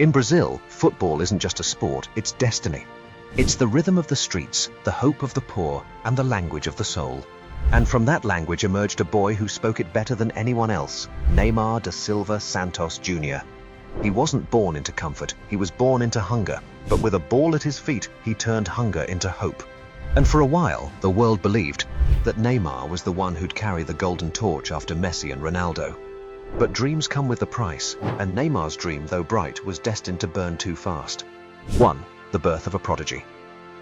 In Brazil, football isn't just a sport, it's destiny. It's the rhythm of the streets, the hope of the poor, and the language of the soul. And from that language emerged a boy who spoke it better than anyone else, Neymar da Silva Santos Jr. He wasn't born into comfort, he was born into hunger. But with a ball at his feet, he turned hunger into hope. And for a while, the world believed that Neymar was the one who'd carry the golden torch after Messi and Ronaldo. But dreams come with a price, and Neymar's dream, though bright, was destined to burn too fast. 1. The birth of a prodigy.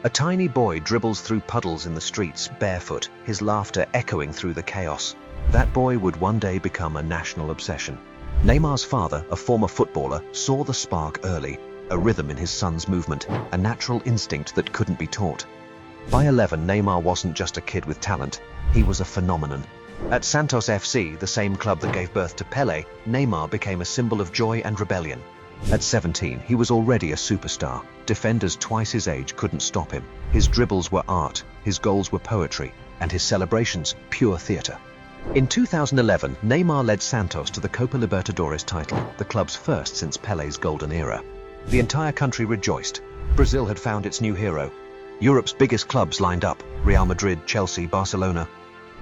A tiny boy dribbles through puddles in the streets, barefoot, his laughter echoing through the chaos. That boy would one day become a national obsession. Neymar's father, a former footballer, saw the spark early, a rhythm in his son's movement, a natural instinct that couldn't be taught. By 11, Neymar wasn't just a kid with talent, he was a phenomenon. At Santos FC, the same club that gave birth to Pelé, Neymar became a symbol of joy and rebellion. At 17, he was already a superstar. Defenders twice his age couldn't stop him. His dribbles were art, his goals were poetry, and his celebrations pure theatre. In 2011, Neymar led Santos to the Copa Libertadores title, the club's first since Pelé's golden era. The entire country rejoiced. Brazil had found its new hero. Europe's biggest clubs lined up, Real Madrid, Chelsea, Barcelona.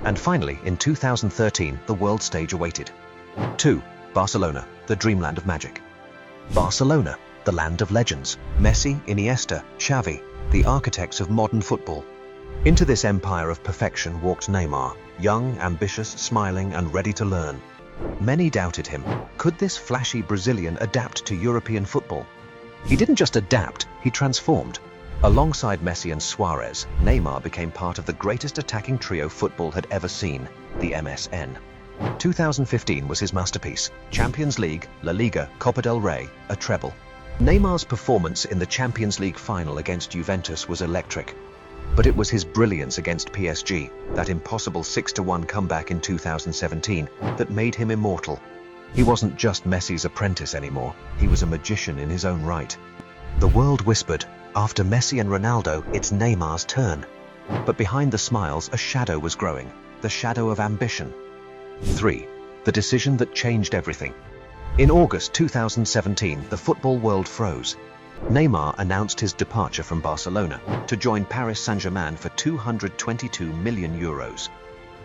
And finally, in 2013, the world stage awaited. 2. Barcelona, the dreamland of magic. Barcelona, the land of legends. Messi, Iniesta, Xavi, the architects of modern football. Into this empire of perfection walked Neymar, young, ambitious, smiling, and ready to learn. Many doubted him. Could this flashy Brazilian adapt to European football? He didn't just adapt, he transformed. Alongside Messi and Suarez, Neymar became part of the greatest attacking trio football had ever seen, the MSN. 2015 was his masterpiece. Champions League, La Liga, Copa del Rey, a treble. Neymar's performance in the Champions League final against Juventus was electric. But it was his brilliance against PSG, that impossible 6-1 comeback in 2017, that made him immortal. He wasn't just Messi's apprentice anymore, he was a magician in his own right. The world whispered, after Messi and Ronaldo, it's Neymar's turn. But behind the smiles, a shadow was growing, the shadow of ambition. 3. The decision that changed everything. In August 2017, the football world froze. Neymar announced his departure from Barcelona to join Paris Saint-Germain for €222 million.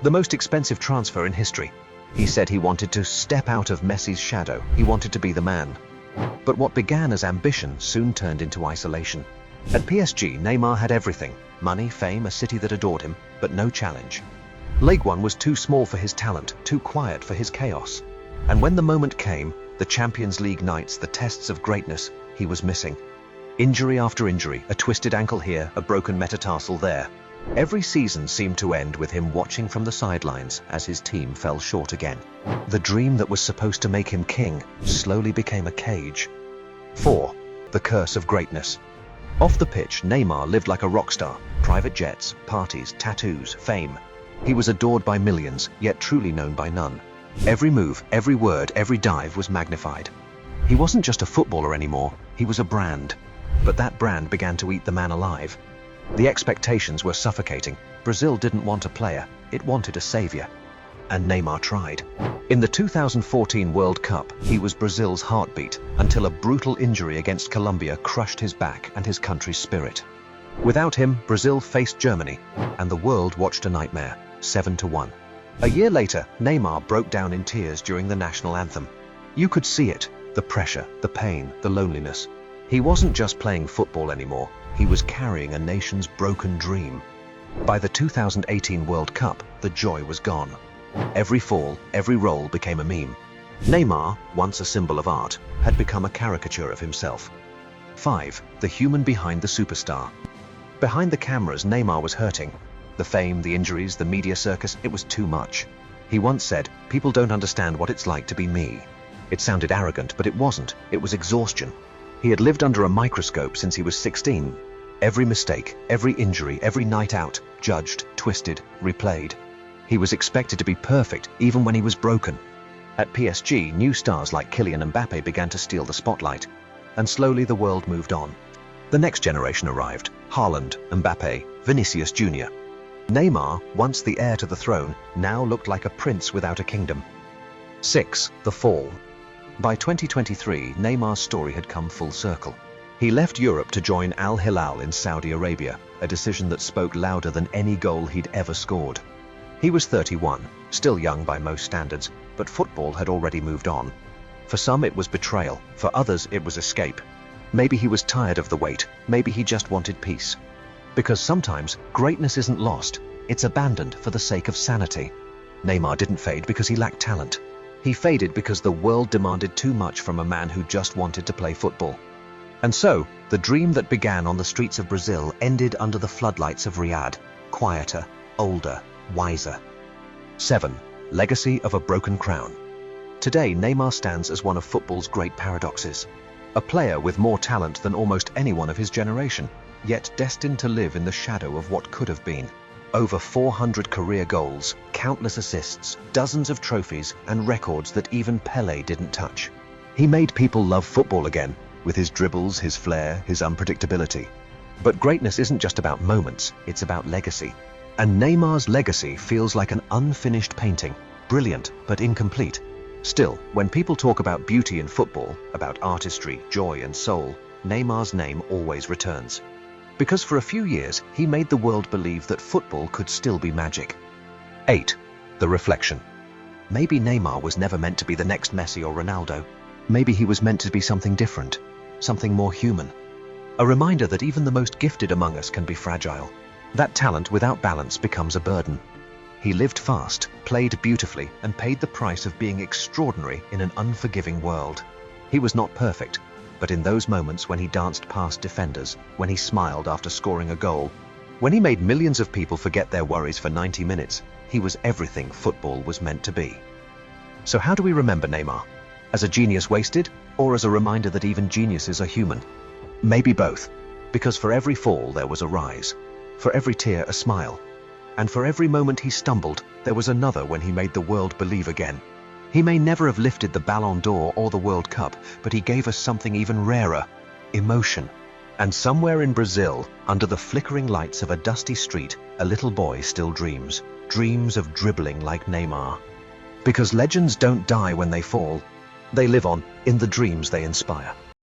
The most expensive transfer in history. He said he wanted to step out of Messi's shadow, he wanted to be the man. But what began as ambition soon turned into isolation. At PSG, Neymar had everything: money, fame, a city that adored him, but no challenge. Ligue 1 was too small for his talent, too quiet for his chaos. And when the moment came, the Champions League nights, the tests of greatness, he was missing. Injury after injury, a twisted ankle here, a broken metatarsal there. Every season seemed to end with him watching from the sidelines as his team fell short again. The dream that was supposed to make him king slowly became a cage. 4. The curse of greatness. Off the pitch, Neymar lived like a rock star. Private jets, parties, tattoos, fame. He was adored by millions, yet truly known by none. Every move, every word, every dive was magnified. He wasn't just a footballer anymore, he was a brand. But that brand began to eat the man alive. The expectations were suffocating. Brazil didn't want a player, it wanted a savior. And Neymar tried. In the 2014 World Cup, he was Brazil's heartbeat, until a brutal injury against Colombia crushed his back and his country's spirit. Without him, Brazil faced Germany, and the world watched a nightmare, 7-1. A year later, Neymar broke down in tears during the national anthem. You could see it, the pressure, the pain, the loneliness. He wasn't just playing football anymore, he was carrying a nation's broken dream. By the 2018 World Cup, the joy was gone. Every fall, every role became a meme. Neymar, once a symbol of art, had become a caricature of himself. 5. The human behind the superstar. Behind the cameras, Neymar was hurting. The fame, the injuries, the media circus, it was too much. He once said, "People don't understand what it's like to be me." It sounded arrogant, but it wasn't. It was exhaustion. He had lived under a microscope since he was 16. Every mistake, every injury, every night out, judged, twisted, replayed. He was expected to be perfect, even when he was broken. At PSG, new stars like Kylian Mbappe began to steal the spotlight. And slowly the world moved on. The next generation arrived: Haaland, Mbappe, Vinicius Jr. Neymar, once the heir to the throne, now looked like a prince without a kingdom. 6. The fall. By 2023, Neymar's story had come full circle. He left Europe to join Al Hilal in Saudi Arabia, a decision that spoke louder than any goal he'd ever scored. He was 31, still young by most standards, but football had already moved on. For some it was betrayal, for others it was escape. Maybe he was tired of the wait, maybe he just wanted peace. Because sometimes greatness isn't lost, it's abandoned for the sake of sanity. Neymar didn't fade because he lacked talent. He faded because the world demanded too much from a man who just wanted to play football. And so, the dream that began on the streets of Brazil ended under the floodlights of Riyadh, quieter, older, wiser. 7. Legacy of a broken crown. Today, Neymar stands as one of football's great paradoxes. A player with more talent than almost anyone of his generation, yet destined to live in the shadow of what could have been. Over 400 career goals, countless assists, dozens of trophies, and records that even Pelé didn't touch. He made people love football again, with his dribbles, his flair, his unpredictability. But greatness isn't just about moments, it's about legacy. And Neymar's legacy feels like an unfinished painting, brilliant but incomplete. Still, when people talk about beauty in football, about artistry, joy and soul, Neymar's name always returns. Because for a few years, he made the world believe that football could still be magic. 8. The reflection. Maybe Neymar was never meant to be the next Messi or Ronaldo. Maybe he was meant to be something different, something more human. A reminder that even the most gifted among us can be fragile. That talent without balance becomes a burden. He lived fast, played beautifully, and paid the price of being extraordinary in an unforgiving world. He was not perfect, but in those moments when he danced past defenders, when he smiled after scoring a goal, when he made millions of people forget their worries for 90 minutes, he was everything football was meant to be. So how do we remember Neymar? As a genius wasted, or as a reminder that even geniuses are human? Maybe both, because for every fall there was a rise, for every tear a smile, and for every moment he stumbled, there was another when he made the world believe again. He may never have lifted the Ballon d'Or or the World Cup, but he gave us something even rarer, emotion. And somewhere in Brazil, under the flickering lights of a dusty street, a little boy still dreams of dribbling like Neymar. Because legends don't die when they fall, they live on in the dreams they inspire.